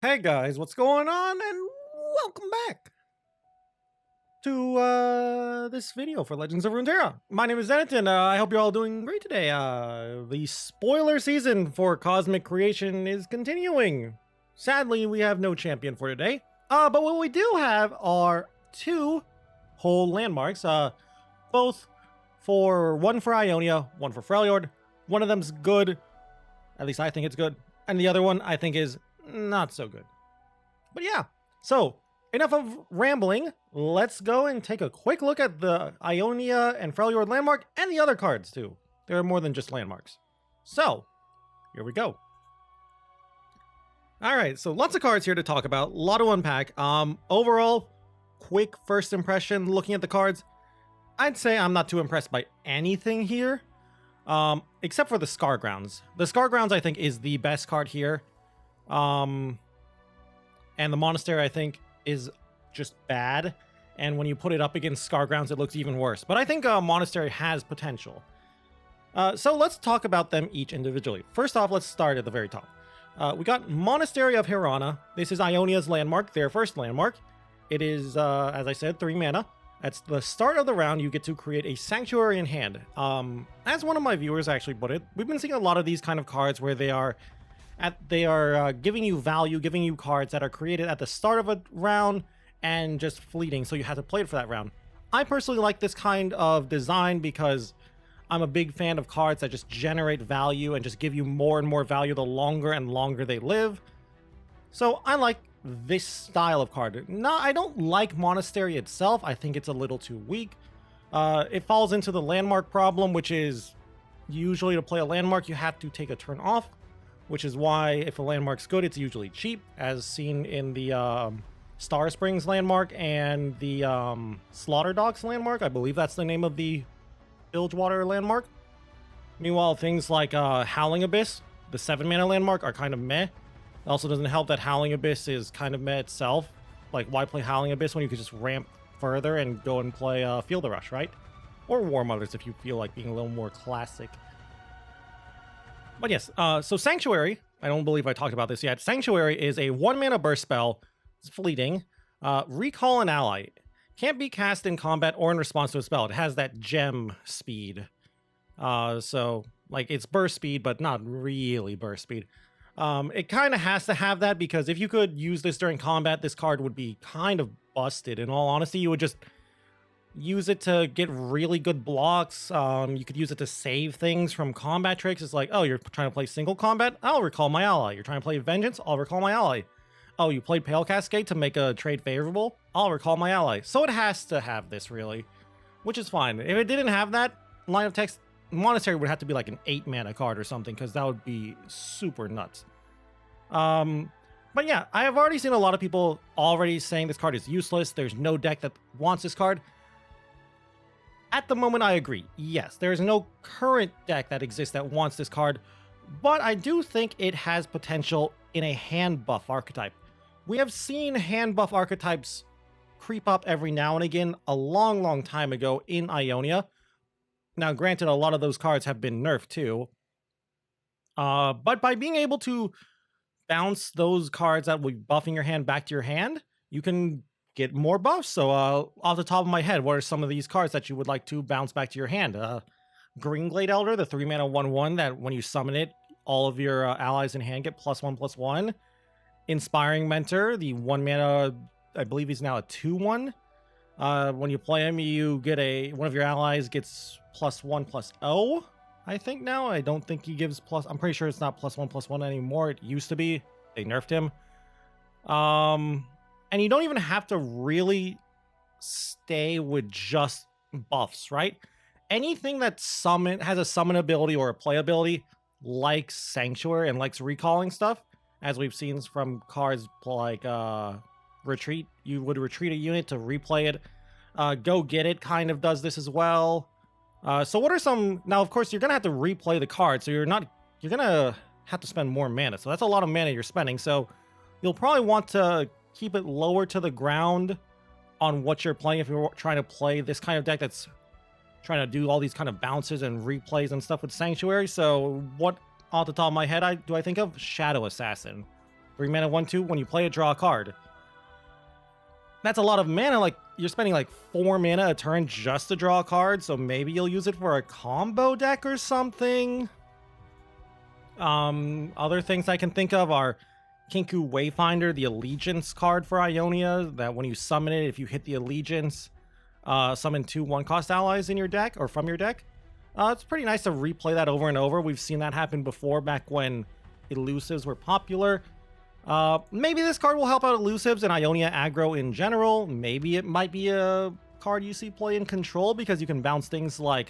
Hey guys, what's going on? And welcome back to this video for Legends of Runeterra. My name is Zenitton. I hope you're all doing great today. The spoiler season for Cosmic Creation is continuing. Sadly, we have no champion for today. But what we do have are two whole landmarks. Both for one for Ionia, one for Freljord. One of them's good. At least I think it's good. And the other one I think is not so good. But yeah, so enough of rambling. Let's go and take a quick look at the Ionia and Freljord landmark and the other cards too. There are more than just landmarks. So, here we go. Alright, so lots of cards here to talk about, a lot to unpack. Overall, quick first impression looking at the cards. I'd say I'm not too impressed by anything here. Except for the Scargrounds. The Scargrounds I think is the best card here. And the Monastery, I think, is just bad. And when you put it up against Scargrounds, it looks even worse. But I think Monastery has potential. So let's talk about them each individually. First off, let's start at the very top. We got Monastery of Hirana. This is Ionia's landmark, their first landmark. It is, as I said, 3 mana. At the start of the round, you get to create a Sanctuary in hand. As one of my viewers actually put it, we've been seeing a lot of these kind of cards where they are giving you value, giving you cards that are created at the start of a round and just fleeting, so you have to play it for that round. I personally like this kind of design because I'm a big fan of cards that just generate value and just give you more and more value the longer and longer they live. So I like this style of card. No, I don't like Monastery itself. I think it's a little too weak. It falls into the landmark problem, which is usually to play a landmark, you have to take a turn off. Which is why if a landmark's good, it's usually cheap, as seen in the Star Springs landmark and the Slaughter Docks landmark. I believe that's the name of the Bilgewater landmark. Meanwhile, things like Howling Abyss, the 7-mana landmark, are kind of meh. It also doesn't help that Howling Abyss is kind of meh itself. Like, why play Howling Abyss when you could just ramp further and go and play Field of Rush, right? Or War Mothers if you feel like being a little more classic. But yes, so Sanctuary, I don't believe I talked about this yet. Sanctuary is a 1-mana burst spell. It's fleeting. Recall an ally. Can't be cast in combat or in response to a spell. It has that gem speed. So, like, it's burst speed, but not really burst speed. It kind of has to have that because if you could use this during combat, this card would be kind of busted. In all honesty, you would just use it to get really good blocks. You could use it to save things from combat tricks. It's like, oh, you're trying to play single combat? I'll recall my ally. You're trying to play Vengeance? I'll recall my ally. Oh, you played Pale Cascade to make a trade favorable? I'll recall my ally. So it has to have this, really, which is fine. If it didn't have that line of text, Monastery would have to be like an 8-mana card or something, because that would be super nuts. But yeah, I have already seen a lot of people already saying this card is useless. There's no deck that wants this card. At the moment, I agree. Yes, there is no current deck that exists that wants this card, but I do think it has potential in a hand buff archetype. We have seen hand buff archetypes creep up every now and again a long time ago in Ionia. Now, granted, a lot of those cards have been nerfed too. But by being able to bounce those cards that will be buffing your hand back to your hand, you can get more buffs. So off the top of my head, what are some of these cards that you would like to bounce back to your hand? Greenglade Elder, the 3-mana 1/1 that when you summon it, all of your allies in hand get +1/+1. Inspiring Mentor, the 1-mana, I believe he's now a 2/1. When you play him, you get one of your allies gets +1/+0. I think now. I don't think he gives plus. I'm pretty sure it's not +1/+1 anymore. It used to be. They nerfed him. And you don't even have to really stay with just buffs, right? Anything that has a summon ability or a play ability, likes Sanctuary and likes recalling stuff, as we've seen from cards like Retreat. You would retreat a unit to replay it. Go Get It kind of does this as well. So what are some... Now, of course, you're going to have to replay the card, so you're going to have to spend more mana. So that's a lot of mana you're spending. So you'll probably want to keep it lower to the ground on what you're playing if you're trying to play this kind of deck that's trying to do all these kind of bounces and replays and stuff with Sanctuary. So what, off the top of my head, do I think of? Shadow Assassin. 3 mana 1/2. When you play it, draw a card. That's a lot of mana. Like, you're spending like 4 mana a turn just to draw a card, so maybe you'll use it for a combo deck or something. Other things I can think of are Kinku Wayfinder, the Allegiance card for Ionia, that when you summon it, if you hit the Allegiance, summon 2 1-cost allies in your deck, or from your deck. It's pretty nice to replay that over and over. We've seen that happen before, back when elusives were popular. Maybe this card will help out elusives and Ionia aggro in general. Maybe it might be a card you see play in control, because you can bounce things like,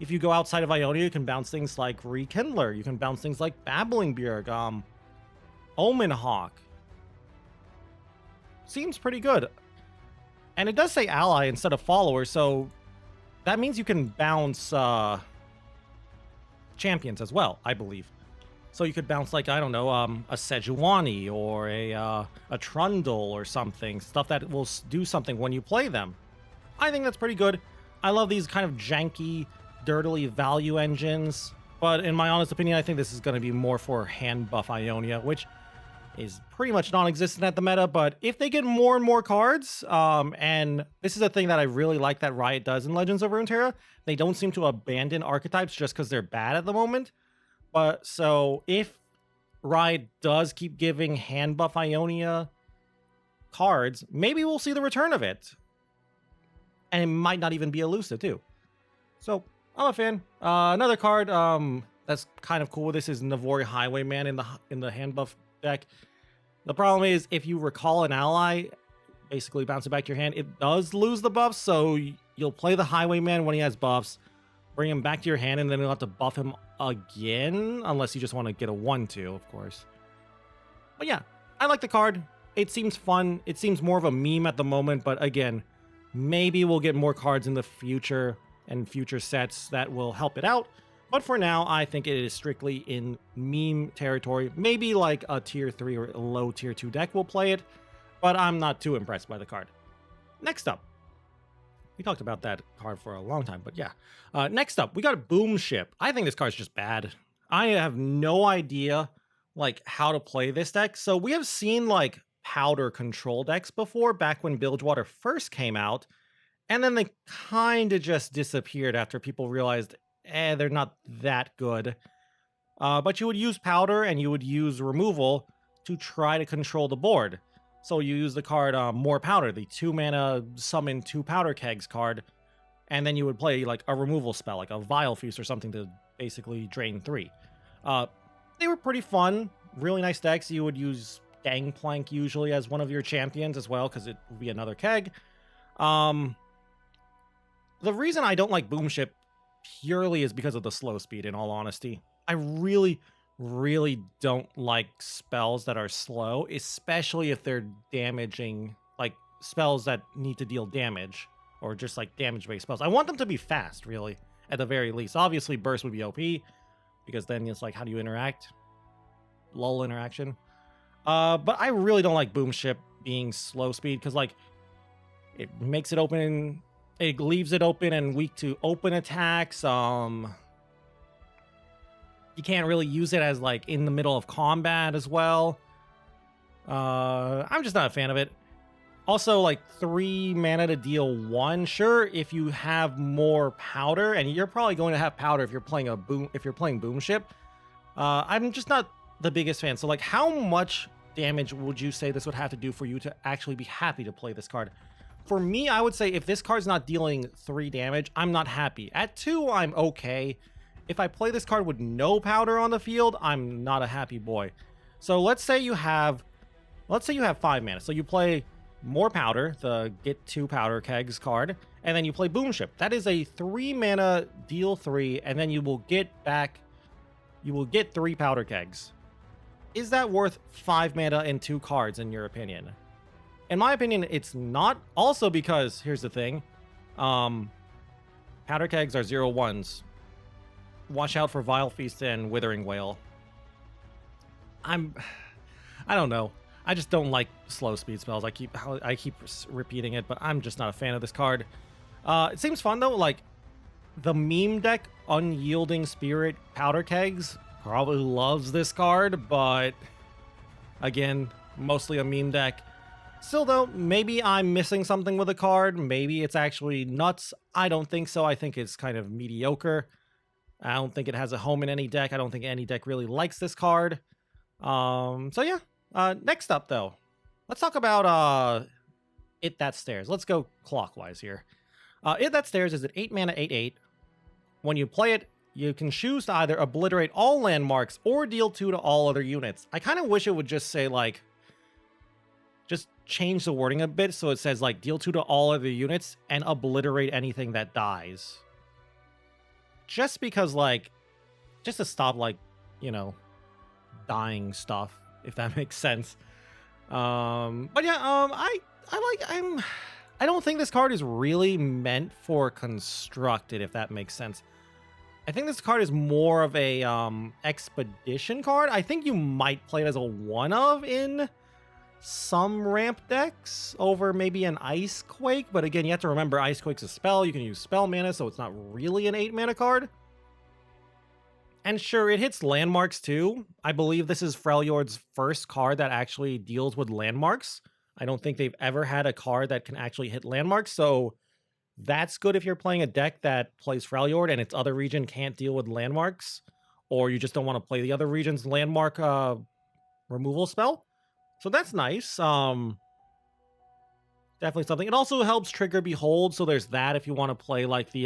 if you go outside of Ionia, you can bounce things like Rekindler. You can bounce things like Babbling Bjerg, Omen Hawk. Seems pretty good. And it does say ally instead of follower, so that means you can bounce champions as well, I believe. So you could bounce, like, I don't know, a Sejuani or a Trundle or something. Stuff that will do something when you play them. I think that's pretty good. I love these kind of janky, dirtily value engines. But in my honest opinion, I think this is going to be more for hand buff Ionia, which is pretty much non-existent at the meta. But if they get more and more cards, and this is a thing that I really like that Riot does in Legends of Runeterra, they don't seem to abandon archetypes just because they're bad at the moment. But so if Riot does keep giving hand buff Ionia cards, maybe we'll see the return of it. And it might not even be elusive too. So I'm a fan. Another card that's kind of cool with this is Navori Highwayman in the hand buff deck. The problem is, if you recall an ally, basically bounce it back to your hand, it does lose the buffs. So you'll play the Highwayman when he has buffs, bring him back to your hand, and then you'll have to buff him again, unless you just want to get a 1/2, of course. But yeah, I like the card. It seems fun. It seems more of a meme at the moment, but again, maybe we'll get more cards in the future and future sets that will help it out. But for now, I think it is strictly in meme territory. Maybe like a tier 3 or a low tier 2 deck will play it, but I'm not too impressed by the card. Next up, we talked about that card for a long time, but yeah. Next up, we got Boom Ship. I think this card's just bad. I have no idea like how to play this deck. So we have seen like powder control decks before, back when Bilgewater first came out, and then they kind of just disappeared after people realized, they're not that good. But you would use powder and you would use removal to try to control the board. So you use the card More Powder, the 2 mana summon 2 powder kegs card, and then you would play like a removal spell, like a Vile Feast or something, to basically drain 3. They were pretty fun, really nice decks. You would use Gangplank usually as one of your champions as well, because it would be another keg. The reason I don't like Boom Ship purely is because of the slow speed, in all honesty. I really don't like spells that are slow, especially if they're damaging, like spells that need to deal damage, or just like damage-based spells. I want them to be fast, really, at the very least. Obviously, Burst would be OP, because then it's like, how do you interact? Lull interaction. But I really don't like Boom Ship being slow speed, because like, it makes it open, it leaves it open and weak to open attacks. You can't really use it as like in the middle of combat as well. I'm just not a fan of it. Also, like 3 mana to deal 1. Sure, if you have more powder, and you're probably going to have powder if you're playing Boom Ship. I'm just not the biggest fan. So like, how much damage would you say this would have to do for you to actually be happy to play this card? For me, I would say if this card's not dealing 3 damage, I'm not happy. At 2, I'm okay. If I play this card with no powder on the field, I'm not a happy boy. So let's say you have 5 mana. So you play More Powder, the get 2 powder kegs card, and then you play Boom Ship. That is a 3 mana deal 3, and then you will get 3 powder kegs. Is that worth 5 mana and 2 cards, in your opinion? In my opinion, it's not. Also because, here's the thing, powder kegs are 0/1s. Watch out for Vile Feast and Withering Wail. I don't know. I just don't like slow speed spells. I keep repeating it, but I'm just not a fan of this card. It seems fun though. Like the meme deck, Unyielding Spirit Powder Kegs, probably loves this card, but Again, mostly a meme deck. Still though, maybe I'm missing something with a card. Maybe it's actually nuts. I don't think so. I think it's kind of mediocre. I don't think it has a home in any deck. I don't think any deck really likes this card. So yeah. Next up though, let's talk about It That Stares. Let's go clockwise here. It That Stares is an 8 mana 8/8. When you play it, you can choose to either obliterate all landmarks or deal 2 to all other units. I kind of wish it would just say like, just change the wording a bit so it says like deal 2 to all other units and obliterate anything that dies. Just because like, just to stop like, you know, dying stuff, if that makes sense. But yeah, I don't think this card is really meant for constructed, if that makes sense. I think this card is more of a expedition card. I think you might play it as a one of in some ramp decks over maybe an Ice Quake, but again, you have to remember Ice Quake's a spell. You can use spell mana, so it's not really an 8 mana card. And sure, it hits landmarks too. I believe this is Freljord's first card that actually deals with landmarks. I don't think they've ever had a card that can actually hit landmarks, so that's good if you're playing a deck that plays Freljord and its other region can't deal with landmarks, or you just don't want to play the other region's landmark removal spell. So that's nice. Definitely something. It also helps trigger Behold, so there's that if you want to play like the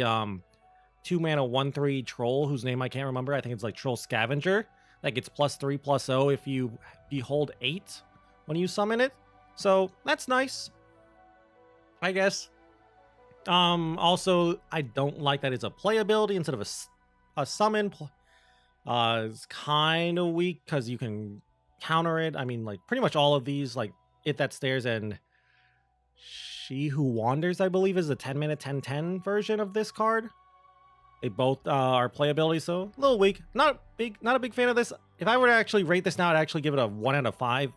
2 mana 1/3 troll whose name I can't remember. I think it's like Troll Scavenger. That gets +3/+0 if you Behold 8 when you summon it. So that's nice, I guess. Also, I don't like that it's a playability instead of a summon. It's kind of weak because you can counter it. I mean, like pretty much all of these, like It That Stares and She Who Wanders, I believe, is the 10 mana 10/10 version of this card. They both are playability, so a little weak. Not a big fan of this. If I were to actually rate this now, I'd actually give it a 1 out of 5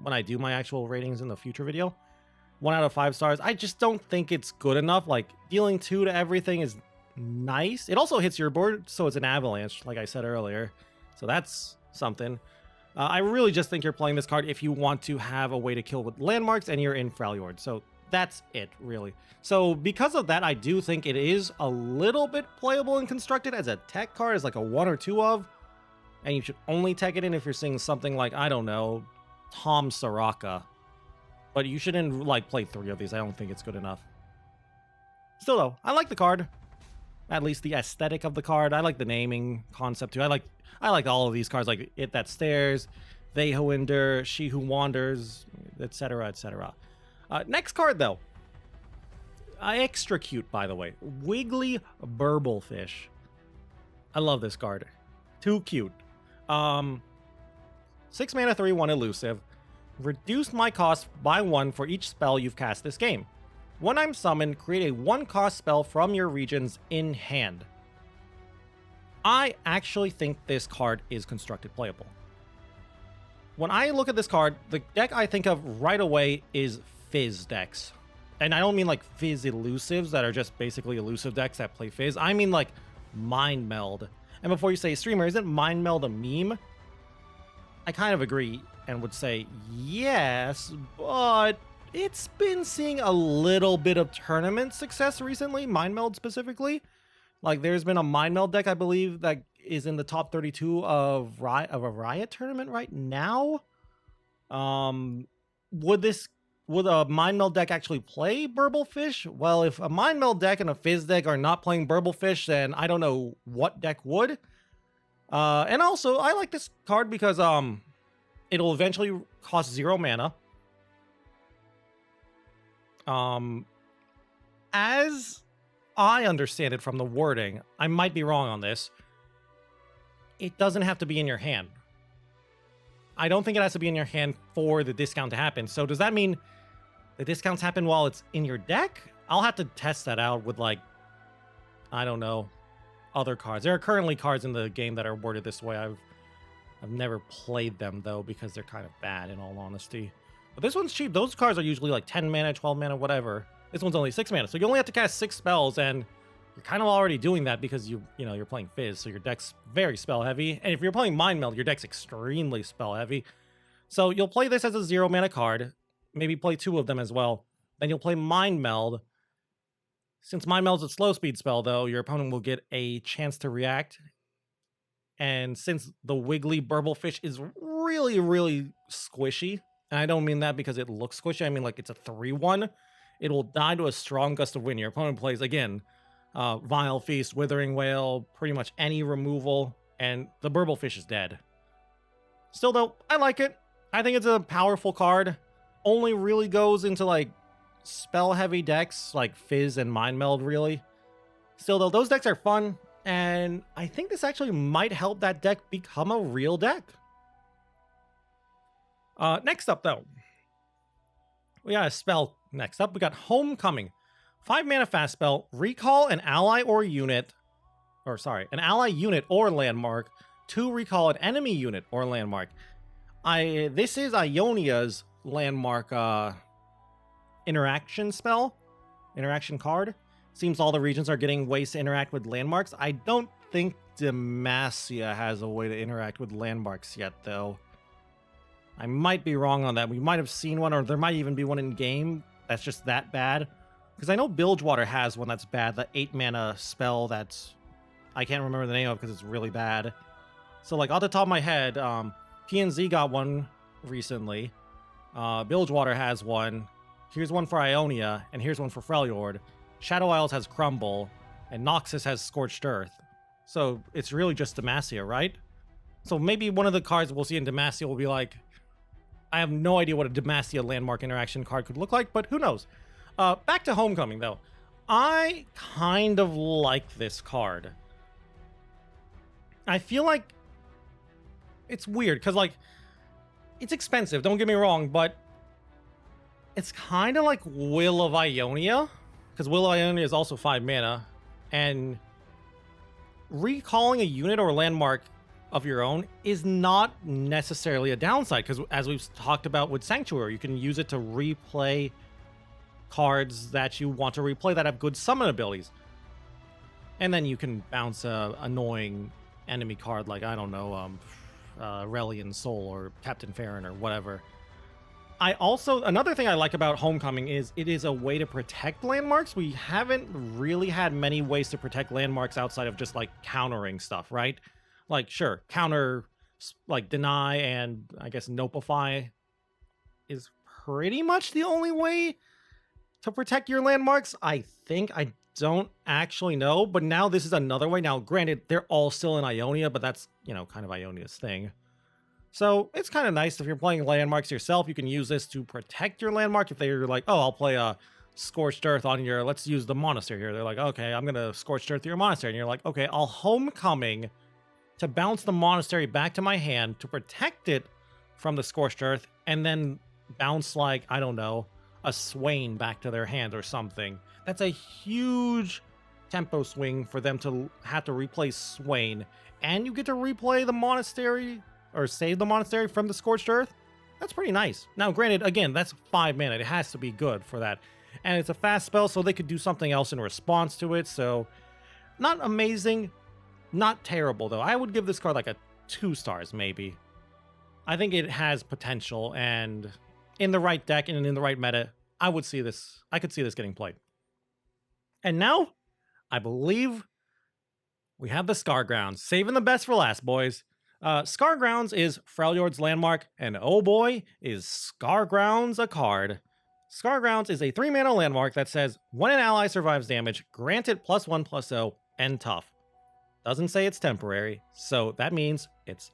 when I do my actual ratings in the future video. 1 out of 5 stars. I just don't think it's good enough. Like, dealing 2 to everything is nice. It also hits your board, so it's an Avalanche, like I said earlier. So that's something. I really just think you're playing this card if you want to have a way to kill with landmarks and you're in Freljord. So that's it, really. So because of that, I do think it is a little bit playable and constructed as a tech card, as like a 1 or 2 of. And you should only tech it in if you're seeing something like, I don't know, Tom Soraka. But you shouldn't like play 3 of these. I don't think it's good enough. Still though, I like the card. At least the aesthetic of the card. I like the naming concept too. I like all of these cards, like It That Stares, They Who Endure, She Who Wanders, etc., etc. Next card though. Extra cute, by the way. Wiggly Burble Fish. I love this card. Too cute. 6 mana 3/1 elusive. Reduce my cost by 1 for each spell you've cast this game. When I'm summoned, create a 1-cost spell from your regions in hand. I actually think this card is constructed playable. When I look at this card, the deck I think of right away is Fizz decks. And I don't mean like Fizz elusives that are just basically elusive decks that play Fizz. I mean like Mind Meld. And before you say, streamer, isn't Mind Meld a meme? I kind of agree and would say yes, but it's been seeing a little bit of tournament success recently, Mind Meld specifically. Like there's been a Mind Meld deck, I believe, that is in the top 32 of a Riot tournament right now. Would a Mind Meld deck actually play Burble Fish? Well, if a Mind Meld deck and a Fizz deck are not playing Burble Fish, then I don't know what deck would. And also, I like this card because it'll eventually cost 0 mana. As I understand it from the wording, I might be wrong on this, it doesn't have to be in your hand. I don't think it has to be in your hand for the discount to happen. So does that mean the discounts happen while it's in your deck? I'll have to test that out with, like, I don't know, other cards. There are currently cards in the game that are worded this way. I've never played them, though, because they're kind of bad, in all honesty. But this one's cheap. Those cards are usually like 10 mana, 12 mana, whatever. This one's only 6 mana. So you only have to cast 6 spells, and you're kind of already doing that because you're playing Fizz, so your deck's very spell heavy. And if you're playing Mind Meld, your deck's extremely spell heavy. So you'll play this as a 0 mana card, maybe play 2 of them as well. Then you'll play Mind Meld. Since Mind Meld's a slow speed spell, though, your opponent will get a chance to react. And since the wiggly Burble Fish is really, really squishy, and I don't mean that because it looks squishy, I mean like it's a 3/1, it will die to a strong gust of wind. Your opponent plays, again, Vile Feast, Withering Wail, pretty much any removal, and the Burble Fish is dead. Still, though, I like it. I think it's a powerful card. Only really goes into, like, spell-heavy decks, like Fizz and Mind Meld, really. Still, though, those decks are fun, and I think this actually might help that deck become a real deck. Next up, though, we got a spell next up. We got Homecoming. 5 mana fast spell. Recall an ally or unit, an ally unit or landmark to recall an enemy unit or landmark. This is Ionia's landmark interaction card. Seems all the regions are getting ways to interact with landmarks. I don't think Demacia has a way to interact with landmarks yet, though. I might be wrong on that. We might have seen one, or there might even be one in game that's just that bad. Because I know Bilgewater has one that's bad, the 8 mana spell that's... I can't remember the name of because it's really bad. So, like, off the top of my head, PNZ got one recently. Bilgewater has one. Here's one for Ionia, and here's one for Freljord. Shadow Isles has Crumble, and Noxus has Scorched Earth. So it's really just Demacia, right? So maybe one of the cards we'll see in Demacia will be like... I have no idea what a Demacia landmark interaction card could look like, but who knows? Back to Homecoming, though. I kind of like this card. I feel like it's weird, because, like, it's expensive, don't get me wrong, but it's kind of like Will of Ionia, because Will of Ionia is also 5 mana, and recalling a unit or landmark of your own is not necessarily a downside, because as we've talked about with Sanctuary, you can use it to replay cards that you want to replay that have good summon abilities. And then you can bounce a annoying enemy card like, I don't know, Relian Soul or Captain Farron or whatever. Another thing I like about Homecoming is it is a way to protect landmarks. We haven't really had many ways to protect landmarks outside of just, like, countering stuff, right? Like, sure, counter, like, deny and, I guess, nopify is pretty much the only way to protect your landmarks, I think. I don't actually know, but now this is another way. Now, granted, they're all still in Ionia, but that's, you know, kind of Ionia's thing. So it's kind of nice if you're playing landmarks yourself, you can use this to protect your landmark. If they're like, oh, I'll play a Scorched Earth on your, let's use the Monastery here. They're like, okay, I'm going to Scorched Earth your Monastery. And you're like, okay, I'll Homecoming to bounce the Monastery back to my hand to protect it from the Scorched Earth, and then bounce, like, I don't know, a Swain back to their hand or something. That's a huge tempo swing for them to have to replay Swain, and you get to replay the Monastery, or save the Monastery from the Scorched Earth. That's pretty nice. Now, granted, again, that's 5 mana. It has to be good for that. And it's a fast spell, so they could do something else in response to it, so not amazing. Not terrible, though. I would give this card like a 2 stars, maybe. I think it has potential, and in the right deck and in the right meta, I could see this getting played. And now, I believe we have the Scargrounds. Saving the best for last, boys. Scargrounds is Freljord's landmark, and oh boy, is Scargrounds a card. Scargrounds is a 3 mana landmark that says, when an ally survives damage, grant it +1/+0 and tough. Doesn't say it's temporary, so that means it's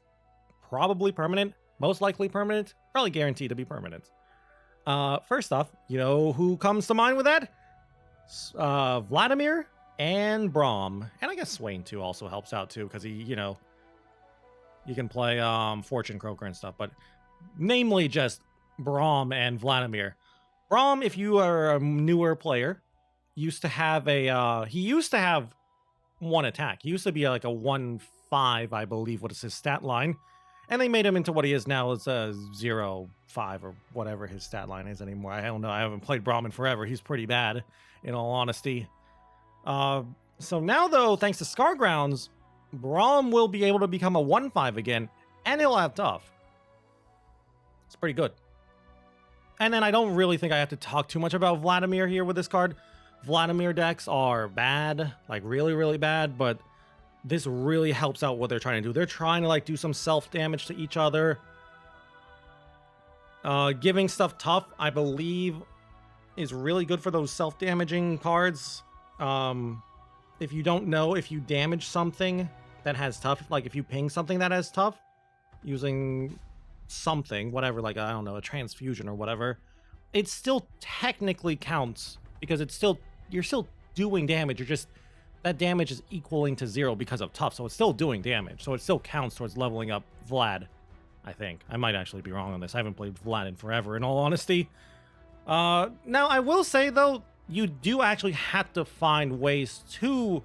probably permanent, most likely permanent, probably guaranteed to be permanent. First off, you know who comes to mind with that? Vladimir and BRAUM. And I guess Swain too also helps out too, because he, you know, you can play Fortune Croaker and stuff, but namely just BRAUM and Vladimir. BRAUM, if you are a newer player, used to have one attack. He used to be like a 1/5, I believe, what is his stat line. And they made him into what he is now as a 0/5 or whatever his stat line is anymore. I don't know. I haven't played BRAUM in forever. He's pretty bad, in all honesty. So now, though, thanks to Scargrounds, BRAUM will be able to become a 1/5 again, and he'll have tough. It's pretty good. And then I don't really think I have to talk too much about Vladimir here with this card. Vladimir decks are bad, like really, really bad, but this really helps out what they're trying to do. They're trying to like do some self-damage to each other. Giving stuff tough, I believe, is really good for those self-damaging cards. If you don't know, if you damage something that has tough, like if you ping something that has tough, using something, whatever, like, I don't know, a transfusion or whatever, it still technically counts because it's still, you're still doing damage. You're just, that damage is equaling to 0 because of tough. So it's still doing damage. So it still counts towards leveling up Vlad, I think. I might actually be wrong on this. I haven't played Vlad in forever, in all honesty. Now, I will say, though, you do actually have to find ways to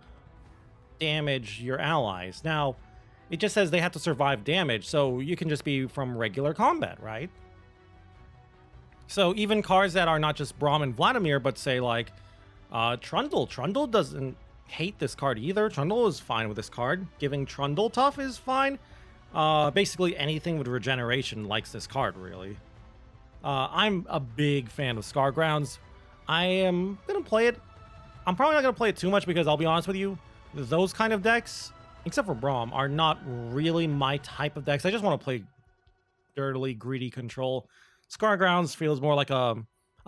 damage your allies. Now, it just says they have to survive damage, so you can just be from regular combat, right? So even cards that are not just BRAUM and Vladimir, but say like Trundle. Trundle doesn't hate this card either. Trundle is fine with this card. Giving Trundle tough is fine. Basically anything with regeneration likes this card, really. I'm a big fan of Scargrounds. I am going to play it. I'm probably not going to play it too much because I'll be honest with you, those kind of decks, except for BRAUM, are not really my type of decks. I just want to play dirtily greedy control. Scargrounds feels more like a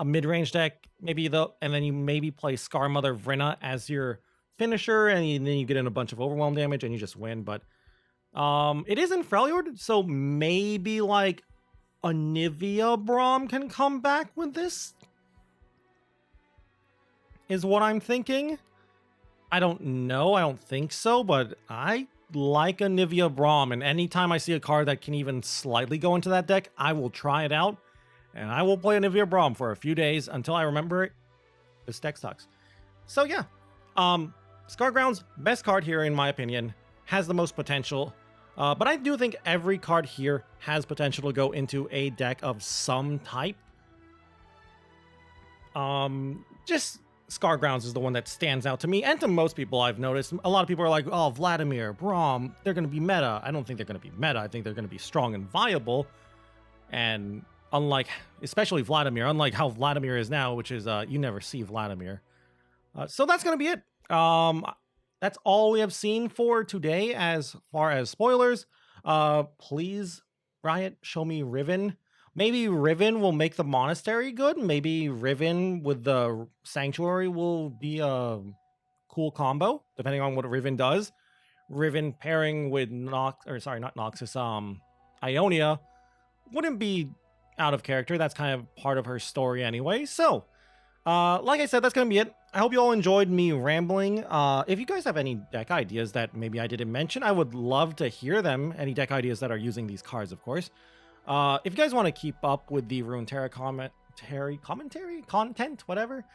mid-range deck, maybe, and then you maybe play Scar Mother Vrina as your finisher, and then you get in a bunch of overwhelm damage and you just win. But it is in Freljord, so maybe like Anivia BRAUM can come back with this, is what I'm thinking. I don't know. I don't think so, but I like Anivia BRAUM, and anytime I see a card that can even slightly go into that deck, I will try it out, and I will play Anivia BRAUM for a few days until I remember it. This deck sucks. So yeah, Scargrounds, best card here in my opinion, has the most potential, but I do think every card here has potential to go into a deck of some type. Just Scargrounds is the one that stands out to me and to most people. I've noticed a lot of people are like, oh, Vladimir, BRAUM, they're going to be meta. I don't think they're going to be meta. I think they're going to be strong and viable. And unlike, especially Vladimir, unlike how Vladimir is now, which is you never see Vladimir. So that's going to be it. That's all we have seen for today as far as spoilers. Please, Riot, show me Riven. Maybe Riven will make the monastery good. Maybe Riven with the sanctuary will be a cool combo, depending on what Riven does. Riven pairing with Ionia wouldn't be out of character. That's kind of part of her story anyway. So, like I said, that's going to be it. I hope you all enjoyed me rambling. If you guys have any deck ideas that maybe I didn't mention, I would love to hear them. Any deck ideas that are using these cards, of course. If you guys want to keep up with the Runeterra commentary, content, whatever,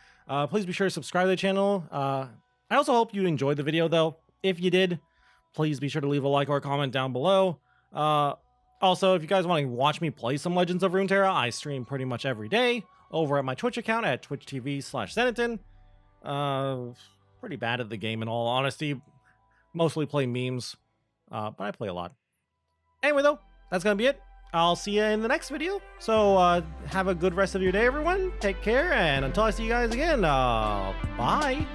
please be sure to subscribe to the channel. I also hope you enjoyed the video, though. If you did, please be sure to leave a like or a comment down below. Also, if you guys want to watch me play some Legends of Runeterra, I stream pretty much every day over at my Twitch account at twitch.tv/Zeneton. Pretty bad at the game, in all honesty. Mostly play memes, but I play a lot. Anyway, though, that's going to be it. I'll see you in the next video. So have a good rest of your day, everyone. Take care, and until I see you guys again, bye.